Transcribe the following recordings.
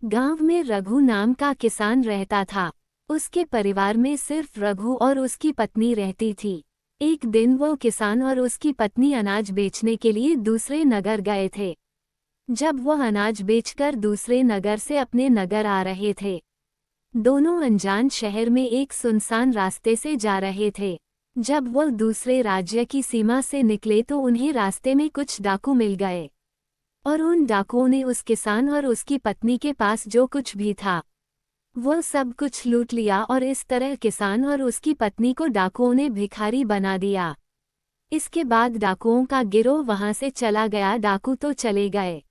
गांव में रघु नाम का किसान रहता था। उसके परिवार में सिर्फ रघु और उसकी पत्नी रहती थी। एक दिन वो किसान और उसकी पत्नी अनाज बेचने के लिए दूसरे नगर गए थे। जब वो अनाज बेचकर दूसरे नगर से अपने नगर आ रहे थे, दोनों अनजान शहर में एक सुनसान रास्ते से जा रहे थे। जब वो दूसरे राज्य की सीमा से निकले तो उन्हें रास्ते में कुछ डाकू मिल गए और उन डाकुओं ने उस किसान और उसकी पत्नी के पास जो कुछ भी था वो सब कुछ लूट लिया और इस तरह किसान और उसकी पत्नी को डाकुओं ने भिखारी बना दिया। इसके बाद डाकुओं का गिरोह वहां से चला गया। डाकू तो चले गए,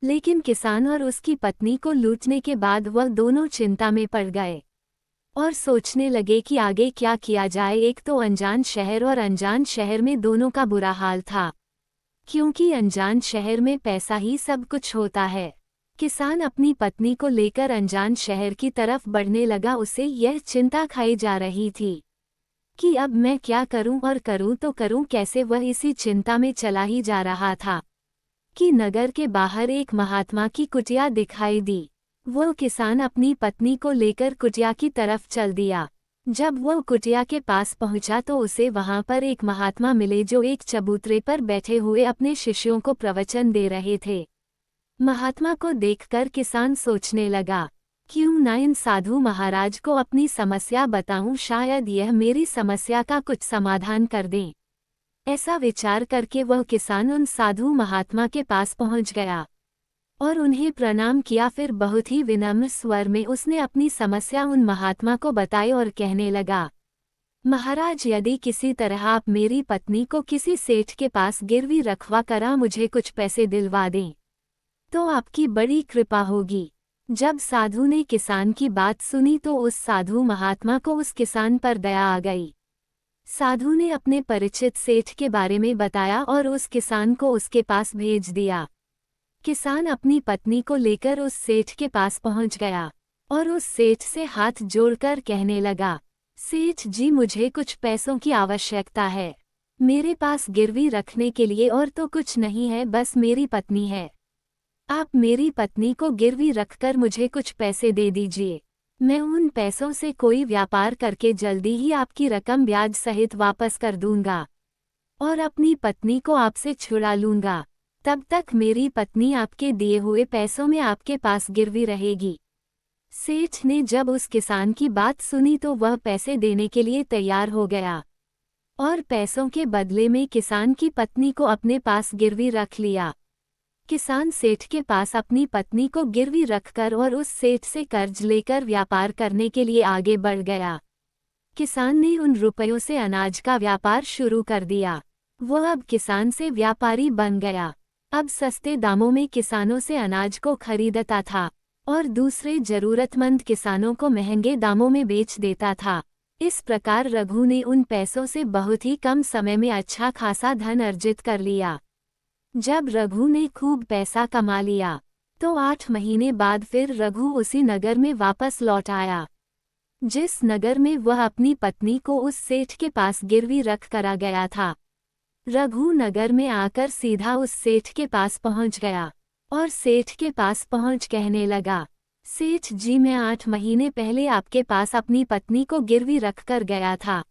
लेकिन किसान और उसकी पत्नी को लूटने के बाद वह दोनों चिंता में पड़ गए और सोचने लगे कि आगे क्या किया जाए। एक तो अनजान शहर और अनजान शहर में दोनों का बुरा हाल था, क्योंकि अनजान शहर में पैसा ही सब कुछ होता है। किसान अपनी पत्नी को लेकर अनजान शहर की तरफ बढ़ने लगा। उसे यह चिंता खाई जा रही थी कि अब मैं क्या करूं और करूं तो करूं कैसे। वह इसी चिंता में चला ही जा रहा था कि नगर के बाहर एक महात्मा की कुटिया दिखाई दी। वो किसान अपनी पत्नी को लेकर कुटिया की तरफ चल दिया। जब वो कुटिया के पास पहुंचा तो उसे वहां पर एक महात्मा मिले जो एक चबूतरे पर बैठे हुए अपने शिष्यों को प्रवचन दे रहे थे। महात्मा को देखकर किसान सोचने लगा, क्यों न इन साधु महाराज को अपनी समस्या बताऊं, शायद यह मेरी समस्या का कुछ समाधान कर दें। ऐसा विचार करके वह किसान उन साधु महात्मा के पास पहुंच गया और उन्हें प्रणाम किया। फिर बहुत ही विनम्र स्वर में उसने अपनी समस्या उन महात्मा को बताई और कहने लगा, महाराज, यदि किसी तरह आप मेरी पत्नी को किसी सेठ के पास गिरवी रखवा कर मुझे कुछ पैसे दिलवा दें तो आपकी बड़ी कृपा होगी। जब साधु ने किसान की बात सुनी तो उस साधु महात्मा को उस किसान पर दया आ गई। साधु ने अपने परिचित सेठ के बारे में बताया और उस किसान को उसके पास भेज दिया। किसान अपनी पत्नी को लेकर उस सेठ के पास पहुंच गया और उस सेठ से हाथ जोड़कर कहने लगा, सेठ जी, मुझे कुछ पैसों की आवश्यकता है। मेरे पास गिरवी रखने के लिए और तो कुछ नहीं है, बस मेरी पत्नी है। आप मेरी पत्नी को गिरवी रखकर मुझे कुछ पैसे दे दीजिए। मैं उन पैसों से कोई व्यापार करके जल्दी ही आपकी रकम ब्याज सहित वापस कर दूंगा और अपनी पत्नी को आपसे छुड़ा लूंगा। तब तक मेरी पत्नी आपके दिए हुए पैसों में आपके पास गिरवी रहेगी। सेठ ने जब उस किसान की बात सुनी तो वह पैसे देने के लिए तैयार हो गया और पैसों के बदले में किसान की पत्नी को अपने पास गिरवी रख लिया। किसान सेठ के पास अपनी पत्नी को गिरवी रखकर और उस सेठ से कर्ज लेकर व्यापार करने के लिए आगे बढ़ गया। किसान ने उन रुपयों से अनाज का व्यापार शुरू कर दिया। वह अब किसान से व्यापारी बन गया। अब सस्ते दामों में किसानों से अनाज को खरीदता था और दूसरे जरूरतमंद किसानों को महंगे दामों में बेच देता था। इस प्रकार रघु ने उन पैसों से बहुत ही कम समय में अच्छा खासा धन अर्जित कर लिया। जब रघु ने खूब पैसा कमा लिया तो 8 महीने बाद फिर रघु उसी नगर में वापस लौट आया जिस नगर में वह अपनी पत्नी को उस सेठ के पास गिरवी रख कर आ गया था। रघु नगर में आकर सीधा उस सेठ के पास पहुंच गया और सेठ के पास पहुंच कहने लगा, सेठ जी, मैं 8 महीने पहले आपके पास अपनी पत्नी को गिरवी रख कर गया था।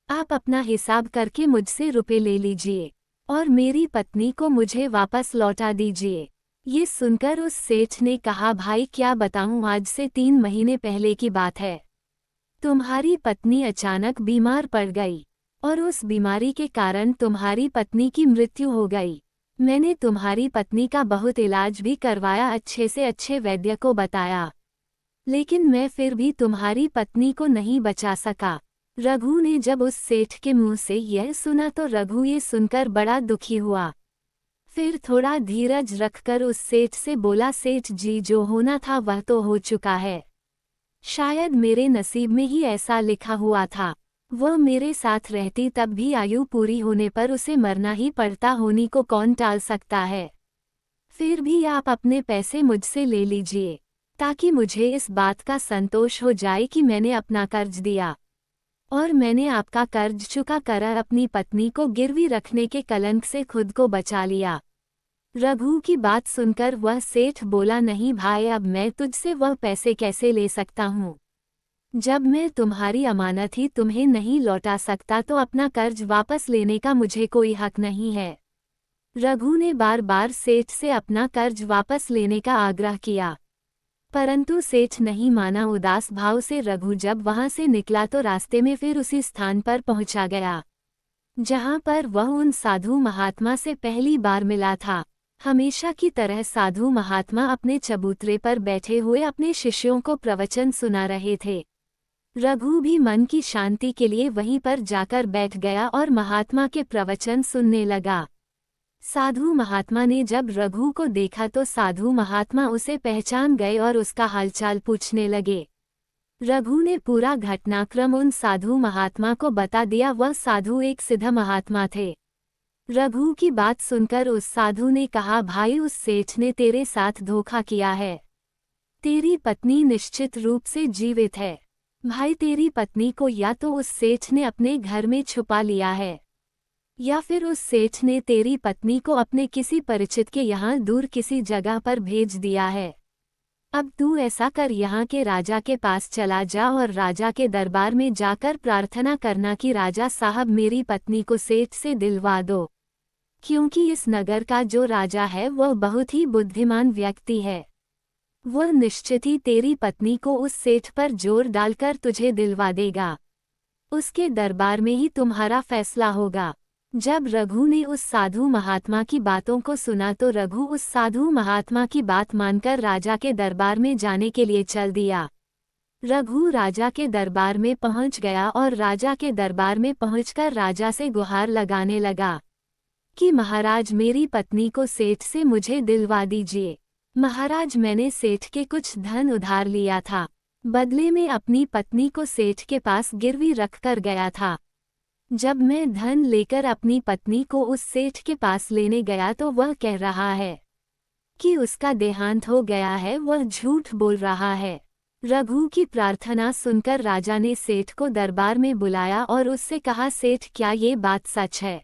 आप अपना हिसाब करके मुझसे रुपए ले लीजिए और मेरी पत्नी को मुझे वापस लौटा दीजिए। ये सुनकर उस सेठ ने कहा, भाई क्या बताऊं, आज से 3 महीने पहले की बात है। तुम्हारी पत्नी अचानक बीमार पड़ गई और उस बीमारी के कारण तुम्हारी पत्नी की मृत्यु हो गई। मैंने तुम्हारी पत्नी का बहुत इलाज भी करवाया, अच्छे से अच्छे वैद्य को बताया, लेकिन मैं फिर भी तुम्हारी पत्नी को नहीं बचा सका। रघु ने जब उस सेठ के मुंह से यह सुना तो रघु ये सुनकर बड़ा दुखी हुआ। फिर थोड़ा धीरज रखकर उस सेठ से बोला, सेठ जी, जो होना था वह तो हो चुका है। शायद मेरे नसीब में ही ऐसा लिखा हुआ था। वह मेरे साथ रहती तब भी आयु पूरी होने पर उसे मरना ही पड़ता, होनी को कौन टाल सकता है। फिर भी आप अपने पैसे मुझसे ले लीजिए ताकि मुझे इस बात का संतोष हो जाए कि मैंने अपना कर्ज दिया और मैंने आपका कर्ज चुका कर अपनी पत्नी को गिरवी रखने के कलंक से खुद को बचा लिया। रघु की बात सुनकर वह सेठ बोला, नहीं भाई, अब मैं तुझसे वह पैसे कैसे ले सकता हूँ। जब मैं तुम्हारी अमानत ही तुम्हें नहीं लौटा सकता तो अपना कर्ज वापस लेने का मुझे कोई हक नहीं है। रघु ने बार बार सेठ से अपना कर्ज वापस लेने का आग्रह किया, परंतु सेठ नहीं माना। उदास भाव से रघु जब वहां से निकला तो रास्ते में फिर उसी स्थान पर पहुंचा गया जहां पर वह उन साधु महात्मा से पहली बार मिला था। हमेशा की तरह साधु महात्मा अपने चबूतरे पर बैठे हुए अपने शिष्यों को प्रवचन सुना रहे थे। रघु भी मन की शांति के लिए वहीं पर जाकर बैठ गया और महात्मा के प्रवचन सुनने लगा। साधु महात्मा ने जब रघु को देखा तो साधु महात्मा उसे पहचान गए और उसका हालचाल पूछने लगे। रघु ने पूरा घटनाक्रम उन साधु महात्मा को बता दिया। वह साधु एक सिद्ध महात्मा थे। रघु की बात सुनकर उस साधु ने कहा, भाई, उस सेठ ने तेरे साथ धोखा किया है। तेरी पत्नी निश्चित रूप से जीवित है। भाई, तेरी पत्नी को या तो उस सेठ ने अपने घर में छुपा लिया है या फिर उस सेठ ने तेरी पत्नी को अपने किसी परिचित के यहाँ दूर किसी जगह पर भेज दिया है। अब तू ऐसा कर, यहाँ के राजा के पास चला जा और राजा के दरबार में जाकर प्रार्थना करना कि राजा साहब, मेरी पत्नी को सेठ से दिलवा दो, क्योंकि इस नगर का जो राजा है वह बहुत ही बुद्धिमान व्यक्ति है। वह निश्चित ही तेरी पत्नी को उस सेठ पर जोर डालकर तुझे दिलवा देगा। उसके दरबार में ही तुम्हारा फैसला होगा। जब रघु ने उस साधु महात्मा की बातों को सुना तो रघु उस साधु महात्मा की बात मानकर राजा के दरबार में जाने के लिए चल दिया। रघु राजा के दरबार में पहुंच गया और राजा के दरबार में पहुंचकर राजा से गुहार लगाने लगा कि महाराज, मेरी पत्नी को सेठ से मुझे दिलवा दीजिए। महाराज, मैंने सेठ के कुछ धन उधार लिया था, बदले में अपनी पत्नी को सेठ के पास गिरवी रखकर गया था। जब मैं धन लेकर अपनी पत्नी को उस सेठ के पास लेने गया तो वह कह रहा है कि उसका देहांत हो गया है। वह झूठ बोल रहा है। रघु की प्रार्थना सुनकर राजा ने सेठ को दरबार में बुलाया और उससे कहा, सेठ, क्या ये बात सच है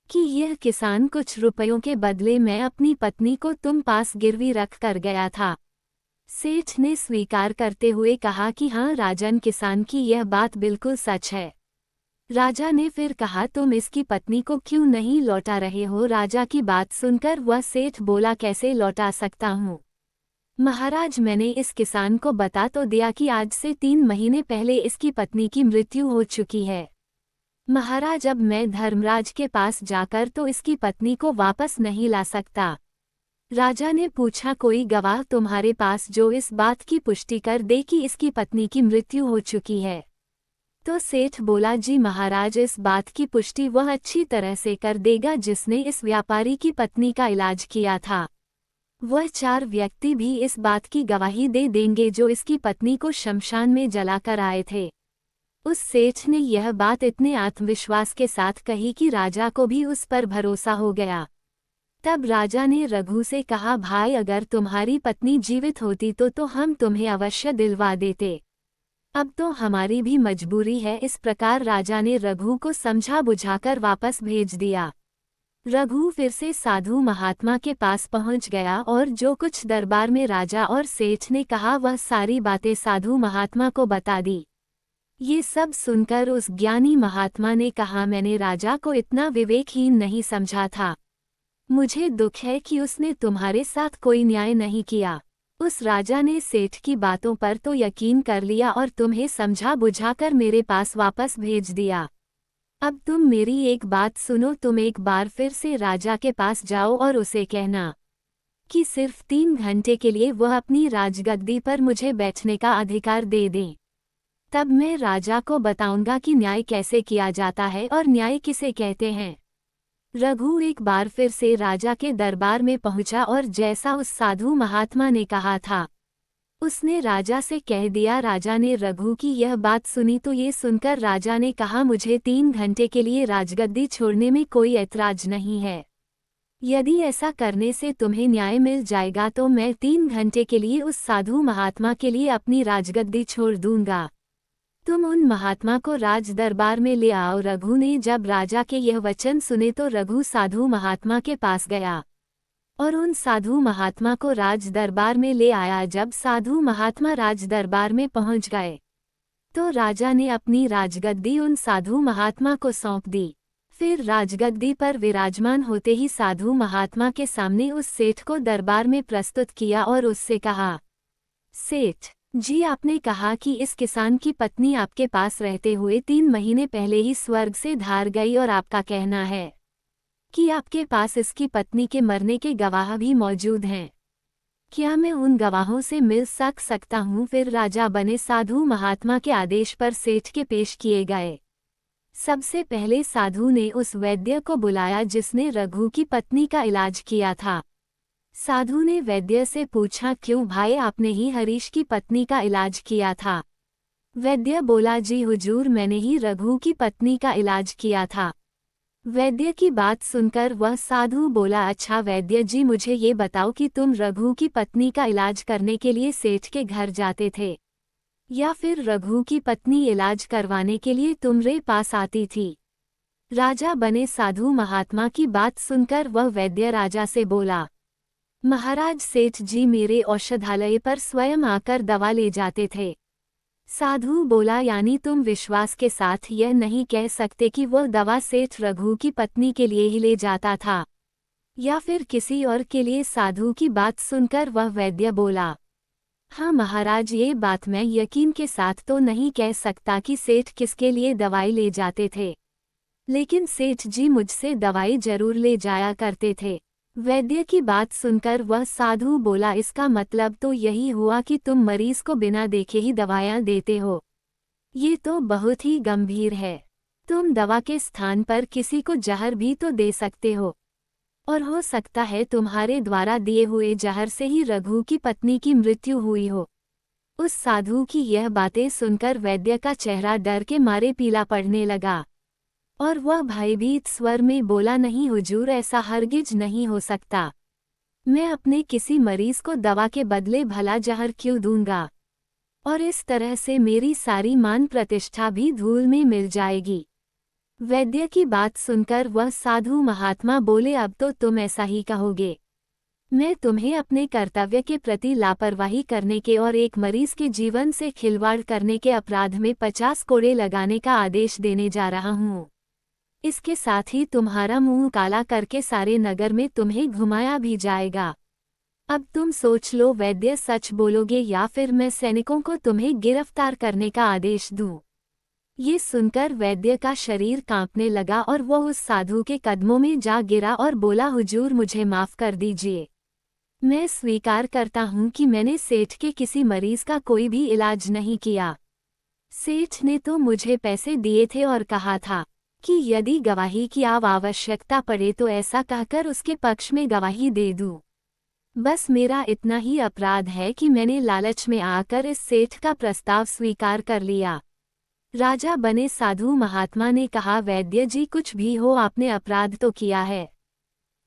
कि यह किसान कुछ रुपयों के बदले में अपनी पत्नी को तुम पास गिरवी रख कर गया था? सेठ ने स्वीकार करते हुए कहा कि हाँ राजन, किसान की यह बात बिल्कुल सच है। राजा ने फिर कहा, तुम इसकी पत्नी को क्यों नहीं लौटा रहे हो? राजा की बात सुनकर वह सेठ बोला, कैसे लौटा सकता हूँ महाराज, मैंने इस किसान को बता तो दिया कि आज से 3 महीने पहले इसकी पत्नी की मृत्यु हो चुकी है। महाराज, अब मैं धर्मराज के पास जाकर तो इसकी पत्नी को वापस नहीं ला सकता। राजा ने पूछा, कोई गवाह तुम्हारे पास जो इस बात की पुष्टि कर दे कि इसकी पत्नी की मृत्यु हो चुकी है? तो सेठ बोला, जी महाराज, इस बात की पुष्टि वह अच्छी तरह से कर देगा जिसने इस व्यापारी की पत्नी का इलाज किया था। वह 4 व्यक्ति भी इस बात की गवाही दे देंगे जो इसकी पत्नी को शमशान में जलाकर आए थे। उस सेठ ने यह बात इतने आत्मविश्वास के साथ कही कि राजा को भी उस पर भरोसा हो गया। तब राजा ने रघु से कहा, भाई, अगर तुम्हारी पत्नी जीवित होती तो हम तुम्हें अवश्य दिलवा देते। अब तो हमारी भी मजबूरी है। इस प्रकार राजा ने रघु को समझा बुझाकर वापस भेज दिया। रघु फिर से साधु महात्मा के पास पहुंच गया और जो कुछ दरबार में राजा और सेठ ने कहा वह सारी बातें साधु महात्मा को बता दी। ये सब सुनकर उस ज्ञानी महात्मा ने कहा, मैंने राजा को इतना विवेकहीन नहीं समझा था। मुझे दुख है कि उसने तुम्हारे साथ कोई न्याय नहीं किया। उस राजा ने सेठ की बातों पर तो यकीन कर लिया और तुम्हें समझा बुझाकर मेरे पास वापस भेज दिया। अब तुम मेरी एक बात सुनो, तुम एक बार फिर से राजा के पास जाओ और उसे कहना कि सिर्फ 3 घंटे के लिए वह अपनी राजगद्दी पर मुझे बैठने का अधिकार दे दें। तब मैं राजा को बताऊंगा कि न्याय कैसे किया जाता है और न्याय किसे कहते हैं। रघु एक बार फिर से राजा के दरबार में पहुंचा और जैसा उस साधु महात्मा ने कहा था उसने राजा से कह दिया। राजा ने रघु की यह बात सुनी तो ये सुनकर राजा ने कहा, मुझे 3 घंटे के लिए राजगद्दी छोड़ने में कोई ऐतराज नहीं है। यदि ऐसा करने से तुम्हें न्याय मिल जाएगा तो मैं 3 घंटे के लिए उस साधु महात्मा के लिए अपनी राजगद्दी छोड़ दूंगा। तुम उन महात्मा को राज दरबार में ले आओ। रघु ने जब राजा के यह वचन सुने तो रघु साधु महात्मा के पास गया। और उन साधु महात्मा को राज दरबार में ले आया। जब साधु महात्मा राज दरबार में पहुंच गए तो राजा ने अपनी राजगद्दी उन साधु महात्मा को सौंप दी। फिर राजगद्दी पर विराजमान होते ही साधु महात्मा के सामने उस सेठ को दरबार में प्रस्तुत किया और उससे कहा, सेठ जी, आपने कहा कि इस किसान की पत्नी आपके पास रहते हुए 3 महीने पहले ही स्वर्ग से धार गई और आपका कहना है कि आपके पास इसकी पत्नी के मरने के गवाह भी मौजूद हैं। क्या मैं उन गवाहों से मिल सकता हूँ? फिर राजा बने साधु महात्मा के आदेश पर सेठ के पेश किए गए। सबसे पहले साधु ने उस वैद्य को बुलाया जिसने रघु की पत्नी का इलाज किया था। साधु ने वैद्य से पूछा, क्यों भाई, आपने ही हरीश की पत्नी का इलाज किया था? वैद्य बोला, जी हुजूर, मैंने ही रघु की पत्नी का इलाज किया था। वैद्य की बात सुनकर वह साधु बोला, अच्छा वैद्य जी, मुझे ये बताओ कि तुम रघु की पत्नी का इलाज करने के लिए सेठ के घर जाते थे या फिर रघु की पत्नी इलाज करवाने के लिए तुम्हारे पास आती थी? राजा बने साधु महात्मा की बात सुनकर वह वैद्य राजा से बोला, महाराज, सेठ जी मेरे औषधालय पर स्वयं आकर दवा ले जाते थे। साधु बोला, यानी तुम विश्वास के साथ यह नहीं कह सकते कि वह दवा सेठ रघु की पत्नी के लिए ही ले जाता था या फिर किसी और के लिए? साधु की बात सुनकर वह वैद्य बोला, हाँ महाराज, ये बात मैं यकीन के साथ तो नहीं कह सकता कि सेठ किसके लिए दवाई ले जाते थे, लेकिन सेठ जी मुझसे दवाई जरूर ले जाया करते थे। वैद्य की बात सुनकर वह साधु बोला, इसका मतलब तो यही हुआ कि तुम मरीज को बिना देखे ही दवाएं देते हो। ये तो बहुत ही गंभीर है। तुम दवा के स्थान पर किसी को जहर भी तो दे सकते हो, और हो सकता है तुम्हारे द्वारा दिए हुए जहर से ही रघु की पत्नी की मृत्यु हुई हो। उस साधु की यह बातें सुनकर वैद्य का चेहरा डर के मारे पीला पड़ने लगा और वह भयभीत स्वर में बोला, नहीं हुजूर, ऐसा हरगिज नहीं हो सकता। मैं अपने किसी मरीज को दवा के बदले भला जहर क्यों दूंगा, और इस तरह से मेरी सारी मान प्रतिष्ठा भी धूल में मिल जाएगी। वैद्य की बात सुनकर वह साधु महात्मा बोले, अब तो तुम ऐसा ही कहोगे। मैं तुम्हें अपने कर्तव्य के प्रति लापरवाही करने के और एक मरीज के जीवन से खिलवाड़ करने के अपराध में 50 कोड़े लगाने का आदेश देने जा रहा हूँ। इसके साथ ही तुम्हारा मुंह काला करके सारे नगर में तुम्हें घुमाया भी जाएगा। अब तुम सोच लो, वैद्य सच बोलोगे या फिर मैं सैनिकों को तुम्हें गिरफ्तार करने का आदेश दूं? ये सुनकर वैद्य का शरीर कांपने लगा और वह उस साधु के कदमों में जा गिरा और बोला, हुजूर, मुझे माफ कर दीजिए। मैं स्वीकार करता हूँ कि मैंने सेठ के किसी मरीज का कोई भी इलाज नहीं किया। सेठ ने तो मुझे पैसे दिए थे और कहा था कि यदि गवाही की आवश्यकता पड़े तो ऐसा कहकर उसके पक्ष में गवाही दे दूं। बस मेरा इतना ही अपराध है कि मैंने लालच में आकर इस सेठ का प्रस्ताव स्वीकार कर लिया। राजा बने साधु महात्मा ने कहा, वैद्य जी, कुछ भी हो, आपने अपराध तो किया है,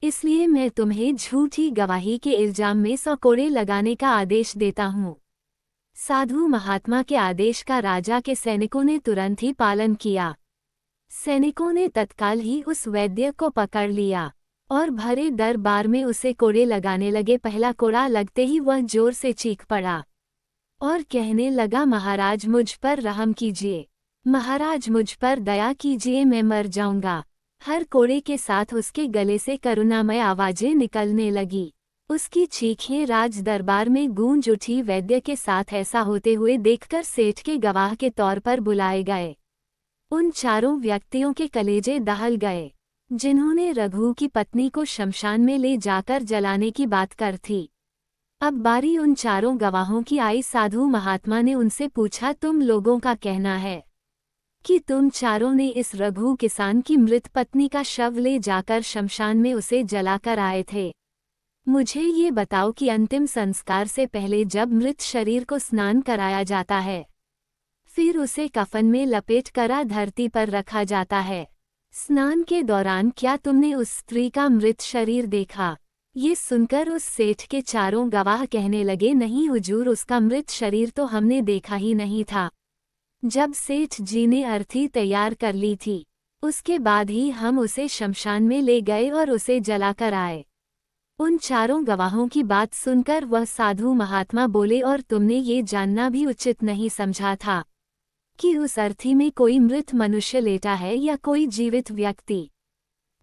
इसलिए मैं तुम्हें झूठी गवाही के इल्जाम में 100 कोड़े लगाने का आदेश देता हूँ। साधु महात्मा के आदेश का राजा के सैनिकों ने तुरंत ही पालन किया। सैनिकों ने तत्काल ही उस वैद्य को पकड़ लिया और भरे दरबार में उसे कोड़े लगाने लगे। पहला कोड़ा लगते ही वह जोर से चीख पड़ा और कहने लगा, महाराज, मुझ पर रहम कीजिए, महाराज, मुझ पर दया कीजिए, मैं मर जाऊंगा। हर कोड़े के साथ उसके गले से करुणामय आवाजें निकलने लगी। उसकी चीखें राज दरबार में गूंज उठी। वैद्य के साथ ऐसा होते हुए देखकर सेठ के गवाह के तौर पर बुलाए गए उन चारों व्यक्तियों के कलेजे दहल गए जिन्होंने रघु की पत्नी को शमशान में ले जाकर जलाने की बात कर थी। अब बारी उन चारों गवाहों की आई। साधु महात्मा ने उनसे पूछा, तुम लोगों का कहना है कि तुम चारों ने इस रघु किसान की मृत पत्नी का शव ले जाकर शमशान में उसे जलाकर आए थे। मुझे ये बताओ कि अंतिम संस्कार से पहले जब मृत शरीर को स्नान कराया जाता है, फिर उसे कफन में लपेट कर धरती पर रखा जाता है, स्नान के दौरान क्या तुमने उस स्त्री का मृत शरीर देखा? ये सुनकर उस सेठ के चारों गवाह कहने लगे, नहीं हुजूर, उसका मृत शरीर तो हमने देखा ही नहीं था। जब सेठ जी ने अर्थी तैयार कर ली थी, उसके बाद ही हम उसे शमशान में ले गए और उसे जलाकर आए। उन चारों गवाहों की बात सुनकर वह साधु महात्मा बोले, और तुमने ये जानना भी उचित नहीं समझा था कि उस अर्थी में कोई मृत मनुष्य लेटा है या कोई जीवित व्यक्ति।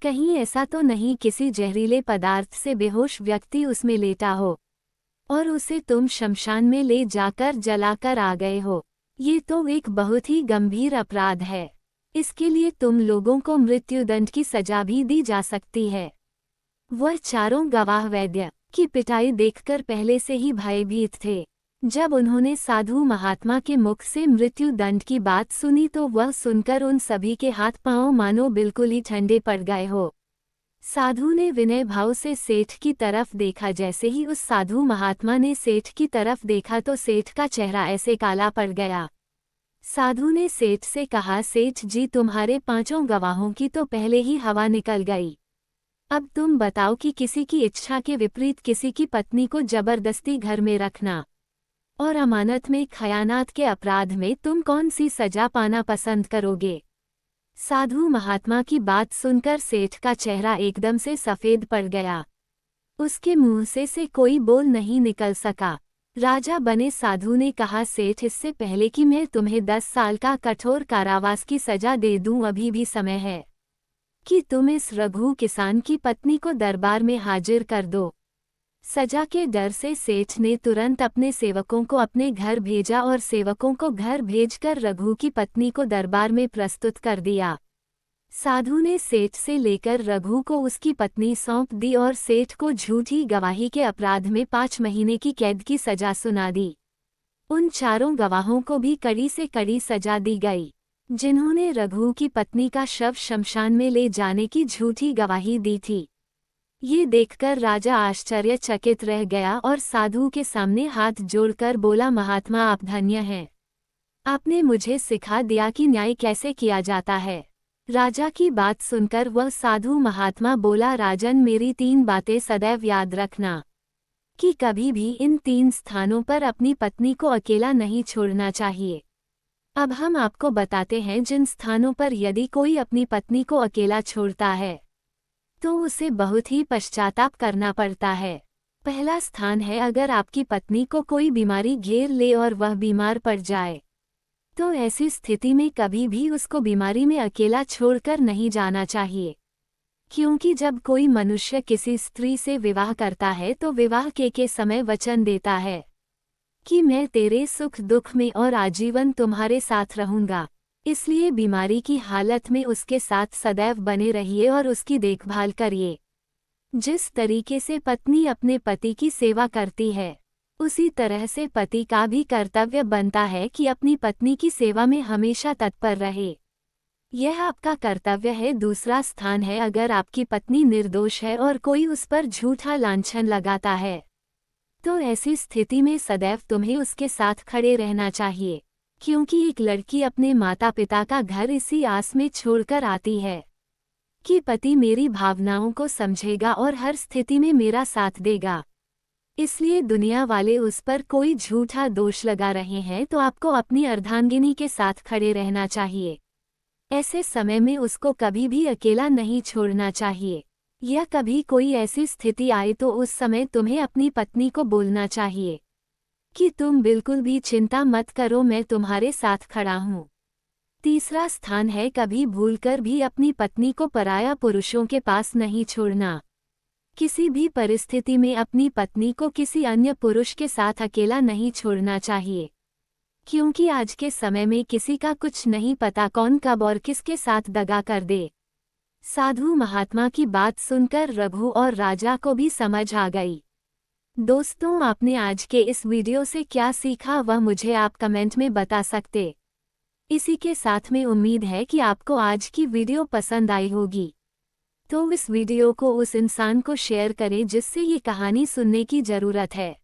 कहीं ऐसा तो नहीं किसी जहरीले पदार्थ से बेहोश व्यक्ति उसमें लेटा हो और उसे तुम शमशान में ले जाकर जलाकर आ गए हो। ये तो एक बहुत ही गंभीर अपराध है। इसके लिए तुम लोगों को मृत्युदंड की सजा भी दी जा सकती है। वह चारों गवाह वैद्य की पिटाई देखकर पहले से ही भयभीत थे। जब उन्होंने साधु महात्मा के मुख से मृत्युदंड की बात सुनी तो वह सुनकर उन सभी के हाथ पांव मानो बिल्कुल ही ठंडे पड़ गए हो। साधु ने विनय भाव से सेठ की तरफ देखा। जैसे ही उस साधु महात्मा ने सेठ की तरफ देखा तो सेठ का चेहरा ऐसे काला पड़ गया। साधु ने सेठ से कहा, सेठ जी, तुम्हारे 5 गवाहों की तो पहले ही हवा निकल गई। अब तुम बताओ कि किसी की इच्छा के विपरीत किसी की पत्नी को जबरदस्ती घर में रखना और अमानत में खयानात के अपराध में तुम कौन सी सजा पाना पसंद करोगे? साधु महात्मा की बात सुनकर सेठ का चेहरा एकदम से सफेद पड़ गया। उसके मुंह से कोई बोल नहीं निकल सका। राजा बने साधु ने कहा, सेठ, इससे पहले कि मैं तुम्हें 10 साल का कठोर कारावास की सजा दे दूं, अभी भी समय है कि तुम इस रघु किसान की पत्नी को दरबार में हाजिर कर दो। सजा के डर से सेठ ने तुरंत अपने सेवकों को अपने घर भेजा और सेवकों को घर भेजकर रघु की पत्नी को दरबार में प्रस्तुत कर दिया। साधु ने सेठ से लेकर रघु को उसकी पत्नी सौंप दी और सेठ को झूठी गवाही के अपराध में 5 महीने की कैद की सजा सुना दी। उन चारों गवाहों को भी कड़ी से कड़ी सजा दी गई, जिन्होंने रघु की पत्नी का शव शमशान में ले जाने की झूठी गवाही दी थी। ये देखकर राजा आश्चर्यचकित रह गया और साधु के सामने हाथ जोड़कर बोला, महात्मा, आप धन्य हैं। आपने मुझे सिखा दिया कि न्याय कैसे किया जाता है। राजा की बात सुनकर वह साधु महात्मा बोला, राजन, मेरी 3 बातें सदैव याद रखना कि कभी भी इन 3 स्थानों पर अपनी पत्नी को अकेला नहीं छोड़ना चाहिए। अब हम आपको बताते हैं जिन स्थानों पर यदि कोई अपनी पत्नी को अकेला छोड़ता है तो उसे बहुत ही पश्चाताप करना पड़ता है। पहला स्थान है, अगर आपकी पत्नी को कोई बीमारी घेर ले और वह बीमार पड़ जाए तो ऐसी स्थिति में कभी भी उसको बीमारी में अकेला छोड़कर नहीं जाना चाहिए, क्योंकि जब कोई मनुष्य किसी स्त्री से विवाह करता है तो विवाह के समय वचन देता है कि मैं तेरे सुख दुख में और आजीवन तुम्हारे साथ रहूंगा। इसलिए बीमारी की हालत में उसके साथ सदैव बने रहिए और उसकी देखभाल करिए। जिस तरीके से पत्नी अपने पति की सेवा करती है, उसी तरह से पति का भी कर्तव्य बनता है कि अपनी पत्नी की सेवा में हमेशा तत्पर रहे। यह आपका कर्तव्य है। दूसरा स्थान है, अगर आपकी पत्नी निर्दोष है और कोई उस पर झूठा लांछन लगाता है तो ऐसी स्थिति में सदैव तुम्हें उसके साथ खड़े रहना चाहिए, क्योंकि एक लड़की अपने माता पिता का घर इसी आस में छोड़कर आती है कि पति मेरी भावनाओं को समझेगा और हर स्थिति में मेरा साथ देगा। इसलिए दुनिया वाले उस पर कोई झूठा दोष लगा रहे हैं तो आपको अपनी अर्धांगिनी के साथ खड़े रहना चाहिए। ऐसे समय में उसको कभी भी अकेला नहीं छोड़ना चाहिए, या कभी कोई ऐसी स्थिति आए तो उस समय तुम्हें अपनी पत्नी को बोलना चाहिए कि तुम बिल्कुल भी चिंता मत करो, मैं तुम्हारे साथ खड़ा हूँ। तीसरा स्थान है, कभी भूलकर भी अपनी पत्नी को पराया पुरुषों के पास नहीं छोड़ना। किसी भी परिस्थिति में अपनी पत्नी को किसी अन्य पुरुष के साथ अकेला नहीं छोड़ना चाहिए, क्योंकि आज के समय में किसी का कुछ नहीं पता कौन कब और किसके साथ दगा कर दे। साधु महात्मा की बात सुनकर रघु और राजा को भी समझ आ गई। दोस्तों, आपने आज के इस वीडियो से क्या सीखा वह मुझे आप कमेंट में बता सकते। इसी के साथ में उम्मीद है कि आपको आज की वीडियो पसंद आई होगी, तो इस वीडियो को उस इंसान को शेयर करें जिससे ये कहानी सुनने की ज़रूरत है,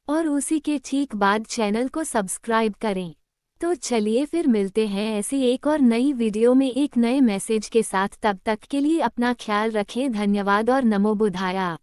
और उसी के ठीक बाद चैनल को सब्सक्राइब करें। तो चलिए फिर मिलते हैं ऐसी एक और नई वीडियो में एक नए मैसेज के साथ। तब तक के लिए अपना ख्याल रखें। धन्यवाद और नमो बुद्धाय।